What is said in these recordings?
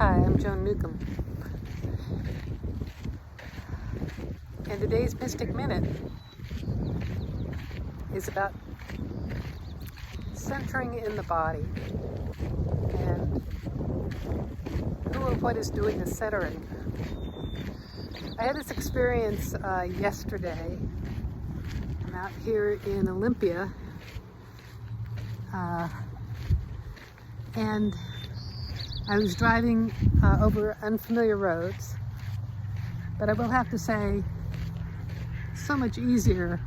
Hi, I'm Joan Newcomb, and today's Mystic Minute is about centering in the body and who or what is doing the centering. I had this experience yesterday. I'm out here in Olympia, and I was driving over unfamiliar roads, but I will have to say, so much easier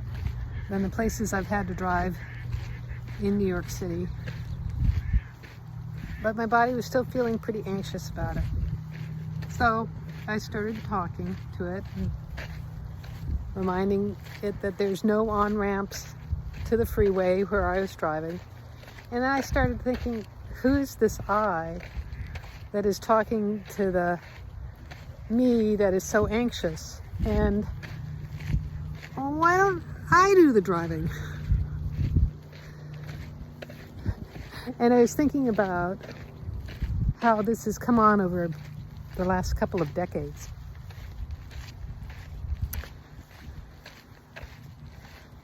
than the places I've had to drive in New York City. But my body was still feeling pretty anxious about it. So I started talking to it and reminding it that there's no on-ramps to the freeway where I was driving. And then I started thinking, who is this I that is talking to the me that is so anxious? And why don't I do the driving? And I was thinking about how this has come on over the last couple of decades.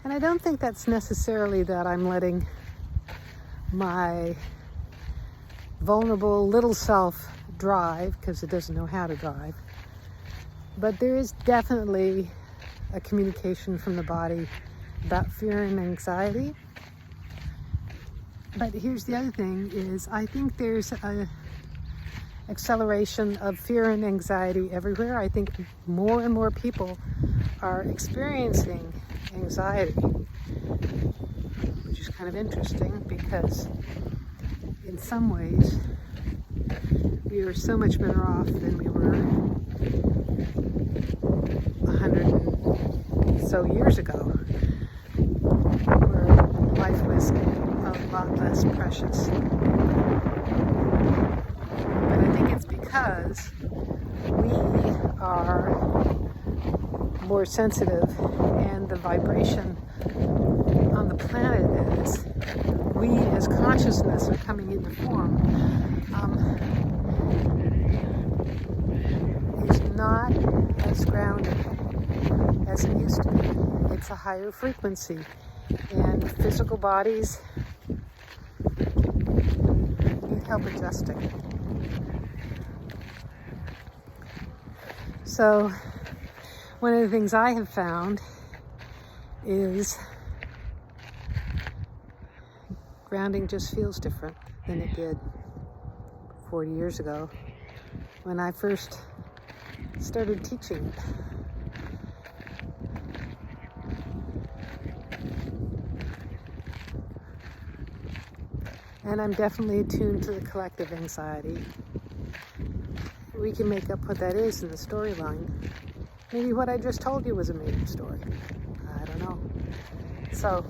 And I don't think that's necessarily that I'm letting my vulnerable little self drive, because it doesn't know how to drive. But there is definitely a communication from the body about fear and anxiety. But here's the other thing is I think there's a acceleration of fear and anxiety everywhere. I think more and more people are experiencing anxiety, which is kind of interesting because in some ways we are so much better off than we were 100 and so years ago, where life was a lot less precious. But I think it's because we are more sensitive, and the vibration on the planet as we as consciousness are coming into form is not as grounded as it used to be. It's a higher frequency, and physical bodies need help adjusting. So one of the things I have found is grounding just feels different than it did 40 years ago when I first started teaching it. And I'm definitely attuned to the collective anxiety. We can make up what that is in the storyline. Maybe what I just told you was a made-up story. I don't know. So,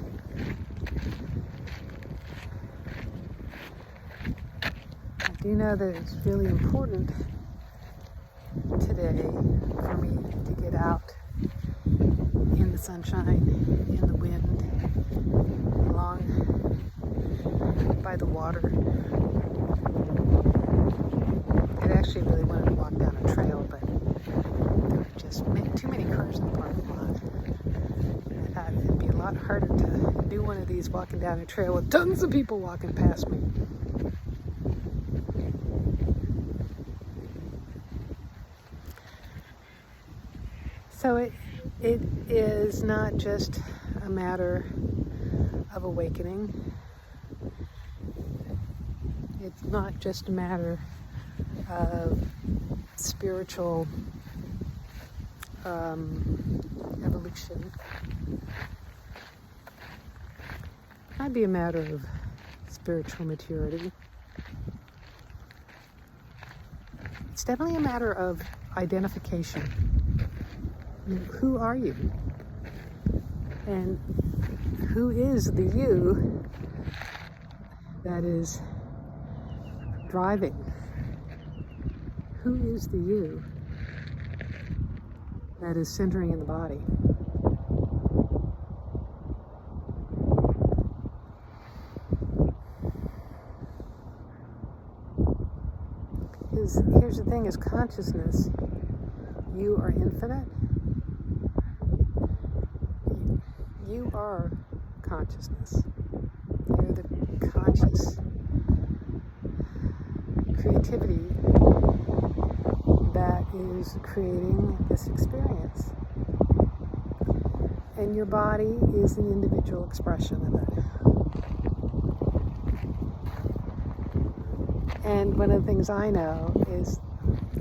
I do know that it's really important today for me to get out in the sunshine, in the wind, along by the water. I actually really wanted to walk down a trail, but there were just too many cars in the parking lot. I thought it'd be a lot harder to do one of these walking down a trail with tons of people walking past me. So it is not just a matter of awakening. It's not just a matter of spiritual evolution. It might be a matter of spiritual maturity. It's definitely a matter of identification. Who are you? And who is the you that is driving? Who is the you that is centering in the body? Because here's the thing, is consciousness. You are infinite. You are consciousness. You're the conscious creativity that is creating this experience. And your body is an individual expression of it. And one of the things I know is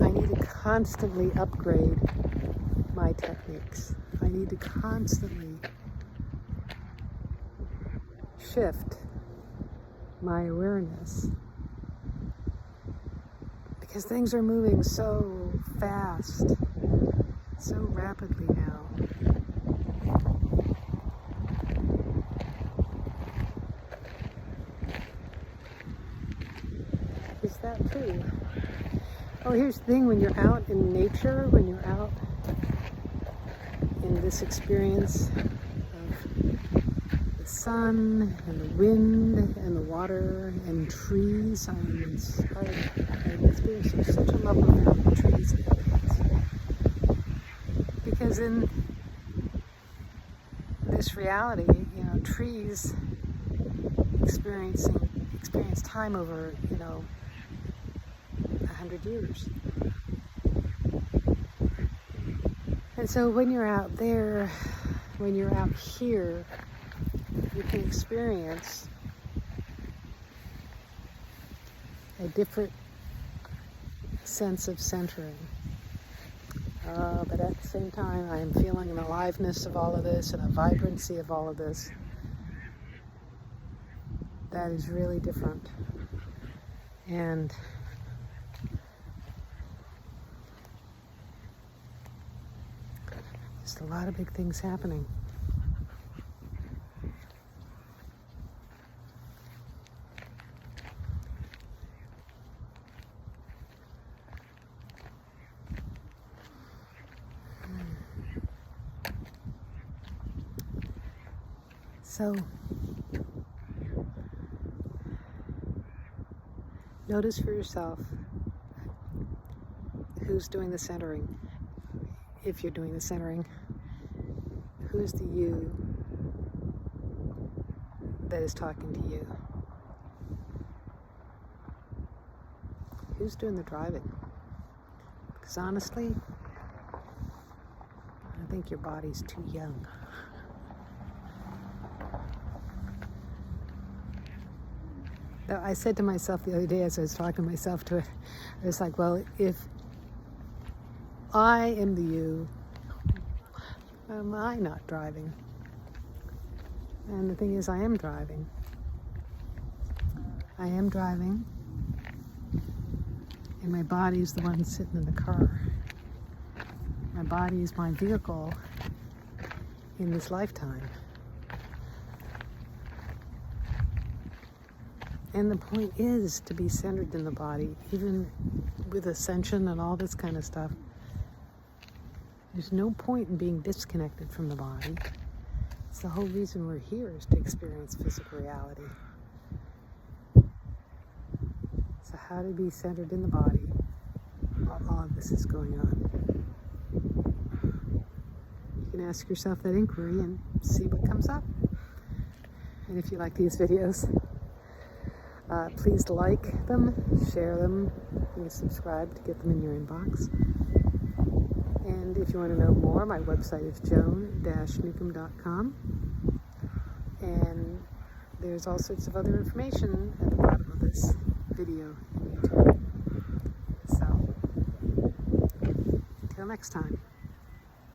I need to constantly upgrade my techniques. I need to constantly shift my awareness. Because things are moving so fast, so rapidly now. Is that true? Oh, here's the thing, when you're out in nature, when you're out in this experience of the sun and the wind and the water and trees, I'm experiencing such a love around the trees and the plants. Because in this reality, trees experience time over, 100 years. And so when you're out there, when you're out here, you can experience a different sense of centering. But at the same time, I am feeling an aliveness of all of this and a vibrancy of all of this that is really different. And just a lot of big things happening. So, notice for yourself who's doing the centering. If you're doing the centering, who's the you that is talking to you? Who's doing the driving? Because honestly, I think your body's too young. I said to myself the other day as I was talking to myself to it, I was like, well, if I am the you, am I not driving? And the thing is, I am driving. I am driving, and my body is the one sitting in the car. My body is my vehicle in this lifetime. And the point is to be centered in the body, even with ascension and all this kind of stuff. There's no point in being disconnected from the body. It's the whole reason we're here, is to experience physical reality. So how to be centered in the body while all of this is going on. You can ask yourself that inquiry and see what comes up. And if you like these videos, please like them, share them, and subscribe to get them in your inbox. And if you want to know more, my website is joan-newcomb.com. And there's all sorts of other information at the bottom of this video in YouTube. So, until next time.